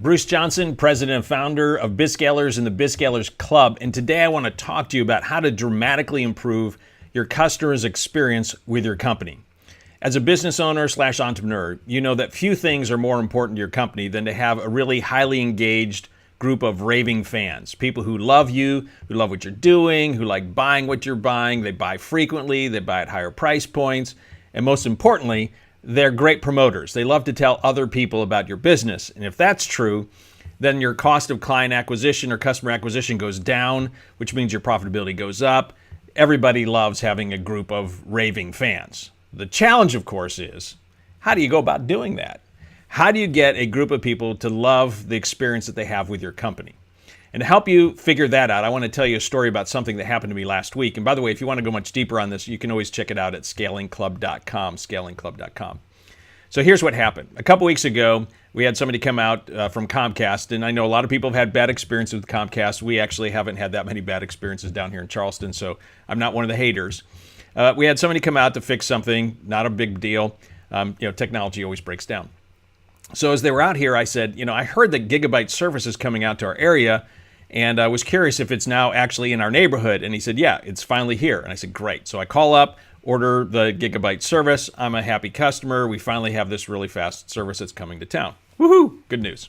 Bruce Johnson, president and founder of BizScalers and the BizScalers Club, and today I want to talk to you about how to dramatically improve your customer's experience with your company. As a business owner / entrepreneur, you know that few things are more important to your company than to have a really highly engaged group of raving fans, people who love you, who love what you're doing, who like buying what you're buying, they buy frequently, they buy at higher price points, and most importantly, they're great promoters. They love to tell other people about your business. And if that's true, then your cost of client acquisition or customer acquisition goes down, which means your profitability goes up. Everybody loves having a group of raving fans. The challenge, of course, is how do you go about doing that? How do you get a group of people to love the experience that they have with your company? And to help you figure that out, I want to tell you a story about something that happened to me last week. And by the way, if you want to go much deeper on this, you can always check it out at scalingclub.com, scalingclub.com. So here's what happened. A couple weeks ago, we had somebody come out from Comcast, and I know a lot of people have had bad experiences with Comcast. We actually haven't had that many bad experiences down here in Charleston, so I'm not one of the haters. We had somebody come out to fix something, not a big deal. Technology always breaks down. So as they were out here, I said, I heard that Gigabyte service is coming out to our area, and I was curious if it's now actually in our neighborhood. And he said, yeah, it's finally here. And I said, great. So I call up, order the Gigabyte service. I'm a happy customer. We finally have this really fast service that's coming to town. Woohoo! Good news.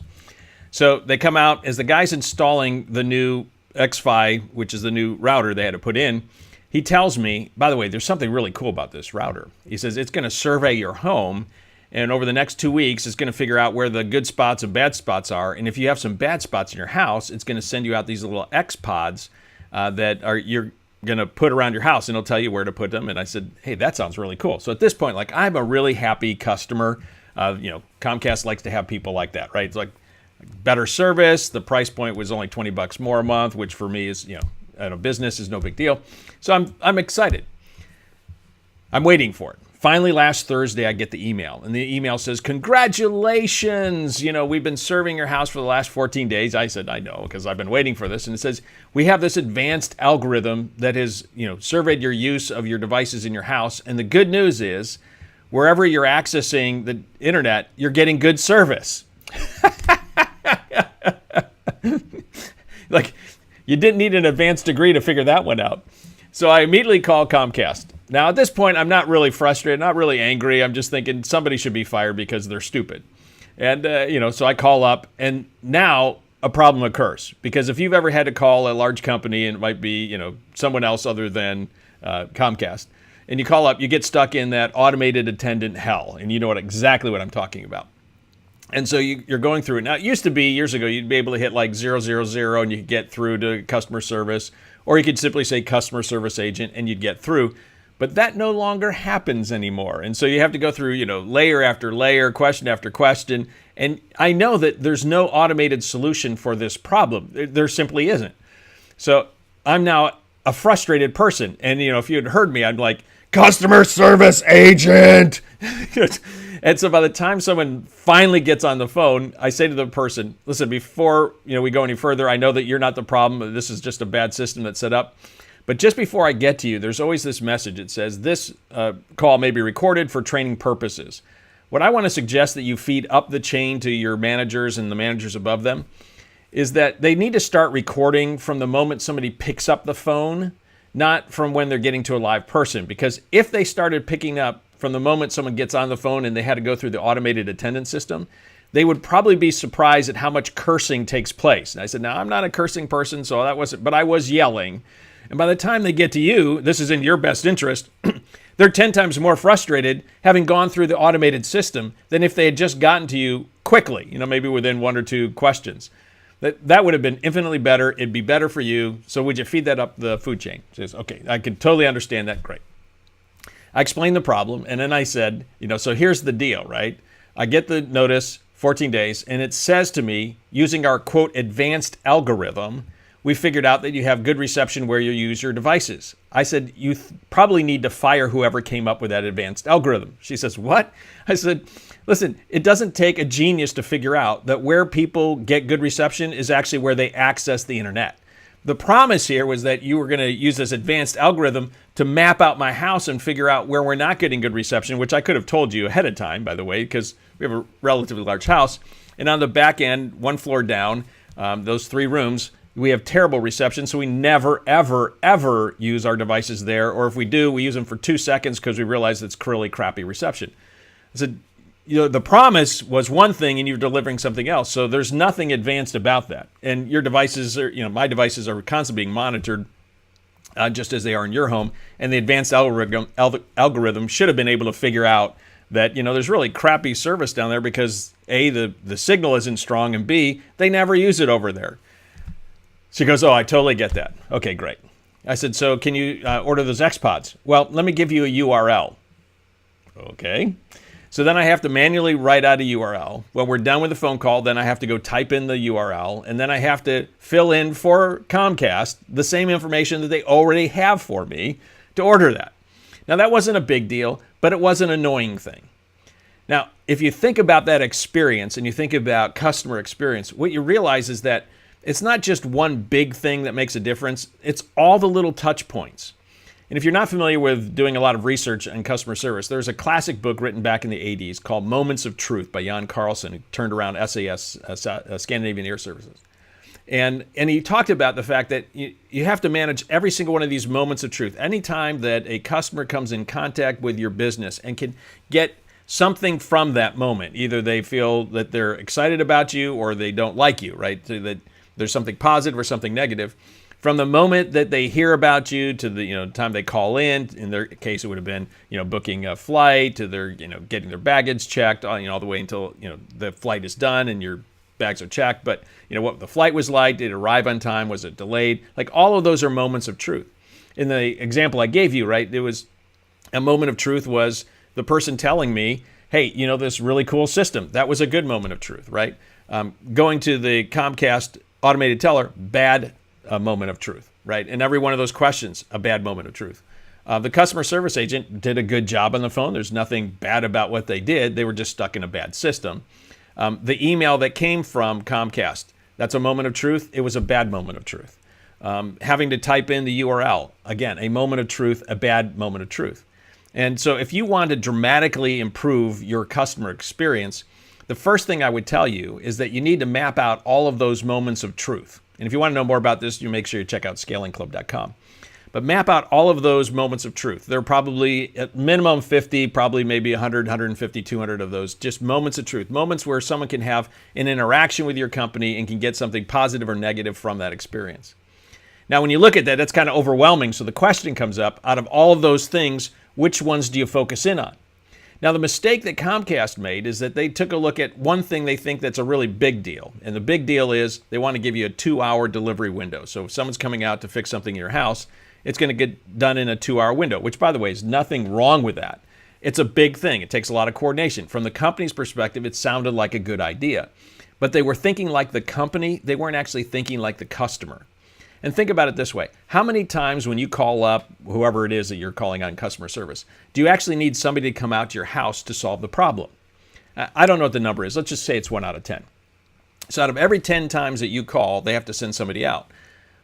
So they come out as the guy's installing the new xFi, which is the new router they had to put in. He tells me, by the way, there's something really cool about this router. He says it's going to survey your home, and over the next 2 weeks, it's going to figure out where the good spots and bad spots are. And if you have some bad spots in your house, it's going to send you out these little X pods you're going to put around your house, and it'll tell you where to put them. And I said, hey, that sounds really cool. So at this point, I'm a really happy customer. Comcast likes to have people like that, right? It's like better service. The price point was only $20 more a month, which for me is, a business is no big deal. So I'm excited. I'm waiting for it. Finally, last Thursday, I get the email, and the email says, congratulations, we've been serving your house for the last 14 days. I said, I know, because I've been waiting for this. And it says, we have this advanced algorithm that has, surveyed your use of your devices in your house. And the good news is, wherever you're accessing the internet, you're getting good service. You didn't need an advanced degree to figure that one out. So I immediately called Comcast. Now, at this point, I'm not really frustrated, not really angry. I'm just thinking somebody should be fired because they're stupid. And, so I call up, and now a problem occurs. Because if you've ever had to call a large company, and it might be, someone else other than Comcast, and you call up, you get stuck in that automated attendant hell. And you know exactly what I'm talking about. And so you're going through it. Now, it used to be years ago, you'd be able to hit 000 and you could get through to customer service, or you could simply say customer service agent and you'd get through. But that no longer happens anymore. And so you have to go through, layer after layer, question after question. And I know that there's no automated solution for this problem. There simply isn't. So I'm now a frustrated person. And, if you had heard me, I'm like, customer service agent. And so by the time someone finally gets on the phone, I say to the person, listen, before we go any further, I know that you're not the problem. This is just a bad system that's set up. But just before I get to you, there's always this message. It says, this call may be recorded for training purposes. What I want to suggest that you feed up the chain to your managers and the managers above them is that they need to start recording from the moment somebody picks up the phone, not from when they're getting to a live person. Because if they started picking up from the moment someone gets on the phone and they had to go through the automated attendance system, they would probably be surprised at how much cursing takes place. And I said, now, I'm not a cursing person, so that wasn't, but I was yelling. And by the time they get to you, this is in your best interest, they're 10 times more frustrated having gone through the automated system than if they had just gotten to you quickly, maybe within one or two questions. That would have been infinitely better. It'd be better for you. So would you feed that up the food chain? She says, okay, I can totally understand that. Great. I explained the problem, and then I said, so here's the deal, right? I get the notice, 14 days, and it says to me, using our, quote, advanced algorithm, we figured out that you have good reception where you use your devices. I said, you probably need to fire whoever came up with that advanced algorithm. She says, what? I said, listen, it doesn't take a genius to figure out that where people get good reception is actually where they access the internet. The promise here was that you were going to use this advanced algorithm to map out my house and figure out where we're not getting good reception, which I could have told you ahead of time, by the way, because we have a relatively large house. And on the back end, one floor down, those 3 rooms, we have terrible reception, so we never, ever, ever use our devices there. Or if we do, we use them for 2 seconds because we realize it's really crappy reception. I said, the promise was one thing and you're delivering something else. So there's nothing advanced about that. And your devices are, my devices are constantly being monitored just as they are in your home. And the advanced algorithm should have been able to figure out that, there's really crappy service down there because A, the signal isn't strong, and B, they never use it over there. She goes, oh, I totally get that. Okay, great. I said, so can you order those XPods? Well, let me give you a URL. Okay. So then I have to manually write out a URL. When we're done with the phone call, then I have to go type in the URL, and then I have to fill in for Comcast the same information that they already have for me to order that. Now, that wasn't a big deal, but it was an annoying thing. Now, if you think about that experience and you think about customer experience, what you realize is that it's not just one big thing that makes a difference. It's all the little touch points. And if you're not familiar with doing a lot of research on customer service, there's a classic book written back in the 80s called Moments of Truth by Jan Carlson, who turned around SAS, Scandinavian Air Services. And he talked about the fact that you have to manage every single one of these moments of truth. Anytime that a customer comes in contact with your business and can get something from that moment, either they feel that they're excited about you or they don't like you, right? So that there's something positive or something negative. From the moment that they hear about you to the time they call in their case, it would have been booking a flight, to their getting their baggage checked, all the way until the flight is done and your bags are checked. But what the flight was like, did it arrive on time, was it delayed? Like all of those are moments of truth. In the example I gave you, right, it was a moment of truth was the person telling me, hey, this really cool system. That was a good moment of truth, right? Going to the Comcast automated teller, bad moment of truth, right? And every one of those questions, a bad moment of truth. The customer service agent did a good job on the phone. There's nothing bad about what they did. They were just stuck in a bad system. The email that came from Comcast, that's a moment of truth. It was a bad moment of truth. Having to type in the URL, again, a moment of truth, a bad moment of truth. And so if you want to dramatically improve your customer experience, the first thing I would tell you is that you need to map out all of those moments of truth. And if you want to know more about this, you make sure you check out scalingclub.com. But map out all of those moments of truth. There are probably at minimum 50, probably maybe 100, 150, 200 of those, just moments of truth, moments where someone can have an interaction with your company and can get something positive or negative from that experience. Now, when you look at that, that's kind of overwhelming. So the question comes up, out of all of those things, which ones do you focus in on? Now, the mistake that Comcast made is that they took a look at one thing they think that's a really big deal. And the big deal is they want to give you a 2-hour delivery window. So if someone's coming out to fix something in your house, it's going to get done in a 2-hour window, which, by the way, is nothing wrong with that. It's a big thing. It takes a lot of coordination. From the company's perspective, it sounded like a good idea. But they were thinking like the company. They weren't actually thinking like the customer. And think about it this way. How many times when you call up whoever it is that you're calling on customer service, do you actually need somebody to come out to your house to solve the problem? I don't know what the number is. Let's just say it's 1 out of 10. So out of every 10 times that you call, they have to send somebody out.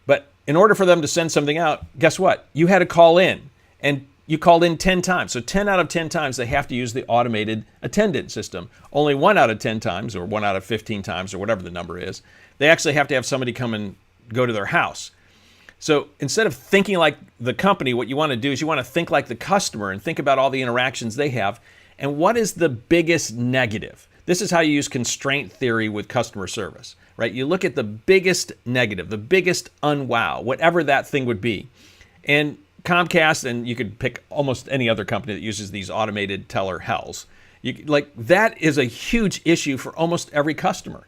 But in order for them to send something out, guess what? You had to call in, and you called in 10 times. So 10 out of 10 times, they have to use the automated attendant system. Only 1 out of 10 times, or 1 out of 15 times, or whatever the number is, they actually have to have somebody come and go to their house. So instead of thinking like the company, what you want to do is you want to think like the customer and think about all the interactions they have. And what is the biggest negative? This is how you use constraint theory with customer service, right? You look at the biggest negative, the biggest unwow, whatever that thing would be. And Comcast, and you could pick almost any other company that uses these automated teller hells. That is a huge issue for almost every customer.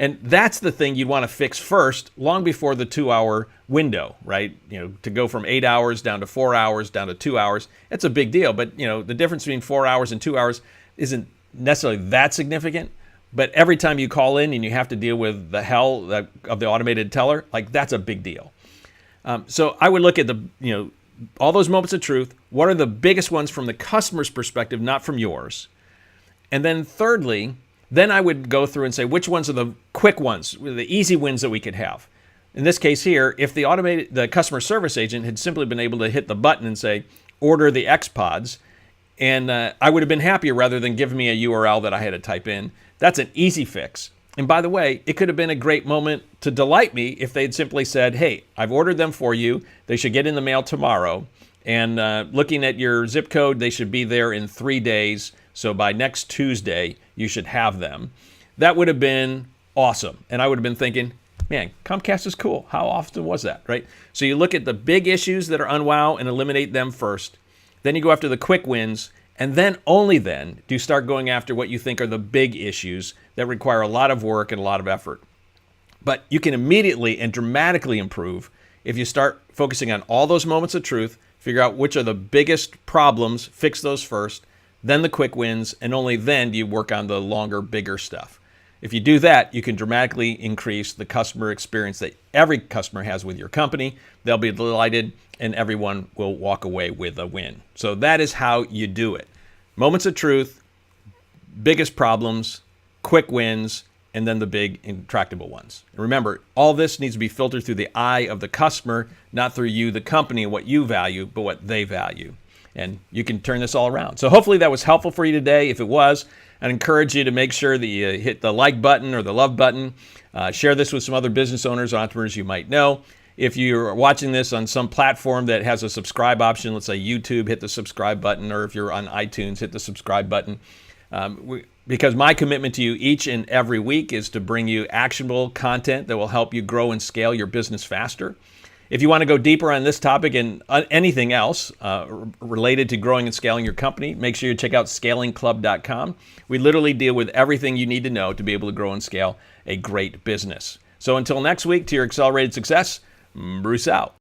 And that's the thing you'd want to fix first, long before the 2-hour window, right? To go from 8 hours down to 4 hours, down to 2 hours, it's a big deal. But, the difference between 4 hours and 2 hours isn't necessarily that significant. But every time you call in and you have to deal with the hell of the automated teller, that's a big deal. So I would look at all those moments of truth. What are the biggest ones from the customer's perspective, not from yours? And then thirdly, then I would go through and say, which ones are the quick ones, the easy wins that we could have? In this case here, if the customer service agent had simply been able to hit the button and say, order the XPods, and I would have been happier rather than giving me a URL that I had to type in That's an easy fix. And by the way, it could have been a great moment to delight me if they'd simply said, hey, I've ordered them for you. They should get in the mail tomorrow. And looking at your zip code, they should be there in 3 days. So by next Tuesday, you should have them. That would have been awesome. And I would have been thinking, man, Comcast is cool. How often was that, right? So you look at the big issues that are unwow and eliminate them first. Then you go after the quick wins. And then, only then, do you start going after what you think are the big issues that require a lot of work and a lot of effort. But you can immediately and dramatically improve if you start focusing on all those moments of truth, figure out which are the biggest problems, fix those first, then the quick wins, and only then do you work on the longer, bigger stuff. If you do that, you can dramatically increase the customer experience that every customer has with your company. They'll be delighted, and everyone will walk away with a win. So that is how you do it. Moments of truth, biggest problems, quick wins, and then the big intractable ones. And remember, all this needs to be filtered through the eye of the customer, not through you, the company, and what you value, but what they value. And you can turn this all around. So hopefully that was helpful for you today. If it was, I'd encourage you to make sure that you hit the like button or the love button. Share this with some other business owners, entrepreneurs you might know. If you're watching this on some platform that has a subscribe option, let's say YouTube, hit the subscribe button, or if you're on iTunes, hit the subscribe button. Because my commitment to you each and every week is to bring you actionable content that will help you grow and scale your business faster. If you want to go deeper on this topic and anything else related to growing and scaling your company, make sure you check out scalingclub.com. We literally deal with everything you need to know to be able to grow and scale a great business. So until next week, to your accelerated success, Bruce out.